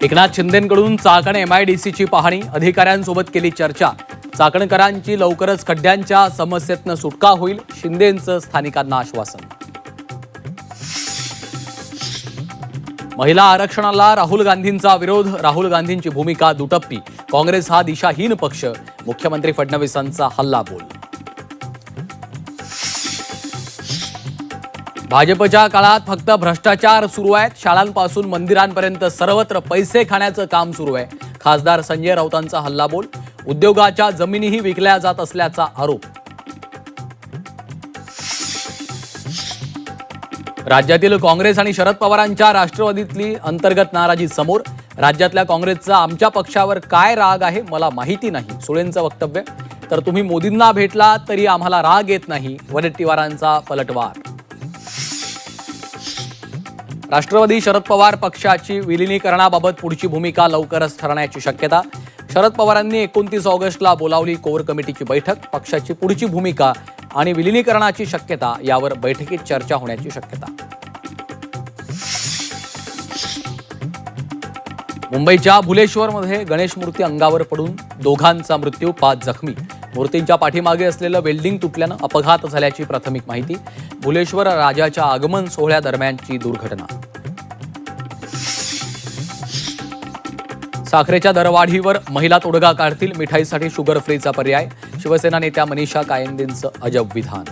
एकनाथ शिंदेंकडून चाकण MIDCची पाहणी, अधिकाऱ्यांसोबत केली चर्चा। चाकणकरांची लवकरच खड्ड्यांच्या समस्येतनं सुटका होईल, शिंदेंचं स्थानिकांना आश्वासन। महिला आरक्षणाला राहुल गांधींचा विरोध, राहुल गांधींची भूमिका दुटप्पी, काँग्रेस हा दिशाहीन पक्ष, मुख्यमंत्री फडणवीसांचा हल्लाबोल। भाजपच्या काळात फक्त भ्रष्टाचार सुरू आहेत, शाळांपासून मंदिरांपर्यंत सर्वत्र पैसे खाण्याचं काम सुरू आहे, खासदार संजय राऊतांचा हल्लाबोल। उद्योगाच्या जमिनीही विकल्या जात असल्याचा आरोप। राज्यातील काँग्रेस आणि शरद पवारांच्या राष्ट्रवादीतली अंतर्गत नाराजी समोर, राज्यातल्या काँग्रेसचा आमच्या पक्षावर काय राग आहे मला माहिती नाही, सुळेंचं वक्तव्य। तर तुम्ही मोदींना भेटला तरी आम्हाला राग येत नाही, वडेट्टीवारांचा पलटवार। राष्ट्रवादी शरद पवार पक्षाची विलिनीकरणाबाबत पुढची भूमिका लवकरच ठरण्याची शक्यता। शरद पवारांनी 29 ऑगस्टला बोलावली कोर कमिटीची बैठक, पक्षाची पुढची भूमिका आणि विलिनीकरणाची शक्यता यावर बैठकीत चर्चा होण्याची शक्यता। मुंबईच्या भुलेश्वरमध्ये गणेश मूर्ती अंगावर पडून दोघांचा मृत्यू, 5 जखमी। मूर्तींच्या पाठीमागे असलेलं वेल्डिंग तुटल्यानं अपघात झाल्याची प्राथमिक माहिती। भुलेश्वर राजाच्या आगमन सोहळ्यादरम्यानची दुर्घटना। साखरेच्या दरवाढीवर महिला तोडगा काढतील, मिठाईसाठी शुगर फ्रीचा पर्याय, शिवसेना नेत्या मनीषा कायंदेंचं अजब विधान।